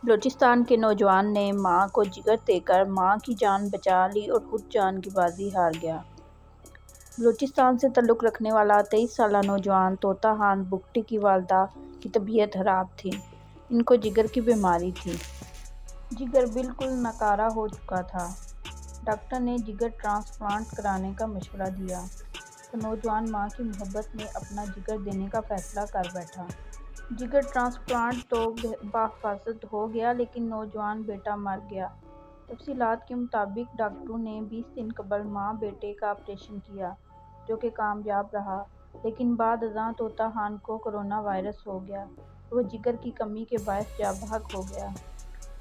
بلوچستان کے نوجوان نے ماں کو جگر دے کر ماں کی جان بچا لی اور خود جان کی بازی ہار گیا۔ بلوچستان سے تعلق رکھنے والا 23 سالہ نوجوان طوطا خان بگٹی کی والدہ کی طبیعت خراب تھی۔ ان کو جگر کی بیماری تھی۔ جگر بالکل ناکارہ ہو چکا تھا۔ ڈاکٹر نے جگر ٹرانسپلانٹ کرانے کا مشورہ دیا تو نوجوان ماں کی محبت میں اپنا جگر دینے کا فیصلہ کر بیٹھا۔ جگر ٹرانسپلانٹ تو بحفاظت ہو گیا لیکن نوجوان بیٹا مر گیا۔ تفصیلات کے مطابق ڈاکٹروں نے 20 دن قبل ماں بیٹے کا آپریشن کیا جو کہ کامیاب رہا، لیکن بعد ازاں طوطا خان کو کورونا وائرس ہو گیا اور وہ جگر کی کمی کے باعث جاں بحق ہو گیا۔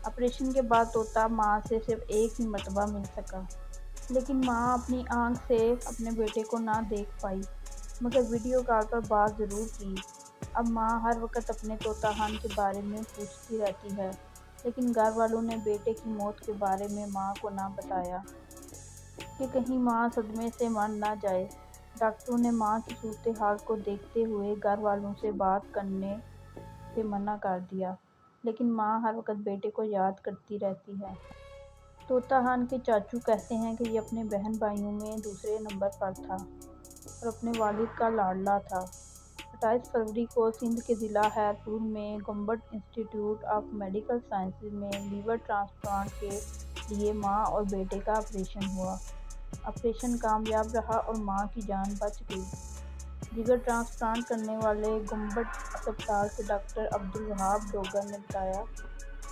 آپریشن کے بعد طوطا ماں سے صرف ایک ہی مرتبہ مل سکا، لیکن ماں اپنی آنکھ سے اپنے بیٹے کو نہ دیکھ پائی مگر ویڈیو کال پر بات ضرور کی۔ اب ماں ہر وقت اپنے طوطا خان کے بارے میں پوچھتی رہتی ہے، لیکن گھر والوں نے بیٹے کی موت کے بارے میں ماں کو نہ بتایا کہ کہیں ماں صدمے سے مر نہ جائے۔ ڈاکٹروں نے ماں کی صورتحال کو دیکھتے ہوئے گھر والوں سے بات کرنے سے منع کر دیا، لیکن ماں ہر وقت بیٹے کو یاد کرتی رہتی ہے۔ طوطا خان کے چاچو کہتے ہیں کہ یہ اپنے بہن بھائیوں میں دوسرے نمبر پر تھا اور اپنے والد کا لاڈلا تھا۔ 28 فروری کو سندھ کے ضلع خیرپور میں گنبٹ انسٹی ٹیوٹ آف میڈیکل سائنسز میں لیور ٹرانسپلانٹ کے لیے ماں اور بیٹے کا آپریشن ہوا۔ آپریشن کامیاب رہا اور ماں کی جان بچ گئی۔ جگر ٹرانسپلانٹ کرنے والے گنبٹ ہسپتال کے ڈاکٹر عبدالوہاب ڈوگر نے بتایا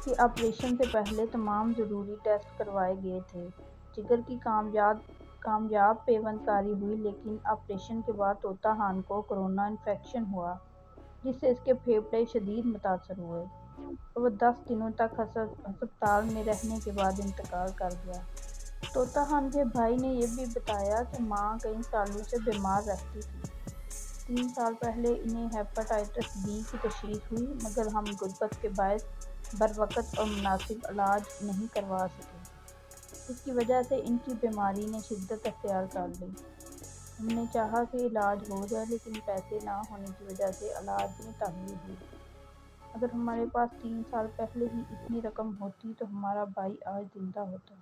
کہ آپریشن سے پہلے تمام ضروری ٹیسٹ کروائے گئے تھے۔ جگر کی کامیاب پیوند کاری ہوئی لیکن آپریشن کے بعد طوطا خان کو کورونا انفیکشن ہوا جس سے اس کے پھیپھڑے شدید متاثر ہوئے اور وہ 10 دنوں تک ہسپتال میں رہنے کے بعد انتقال کر گیا۔ طوطا خان کے بھائی نے یہ بھی بتایا کہ ماں کئی سالوں سے بیمار رہتی تھی۔ 3 سال پہلے انہیں ہیپاٹائٹس بی کی تشخیص ہوئی مگر ہم غربت کے باعث بروقت اور مناسب علاج نہیں کروا سکے۔ اس کی وجہ سے ان کی بیماری نے شدت اختیار کر لی۔ ہم نے چاہا کہ علاج ہو جائے لیکن پیسے نہ ہونے کی وجہ سے علاج میں تاخیر ہوئی۔ اگر ہمارے پاس 3 سال پہلے ہی اتنی رقم ہوتی تو ہمارا بھائی آج زندہ ہوتا۔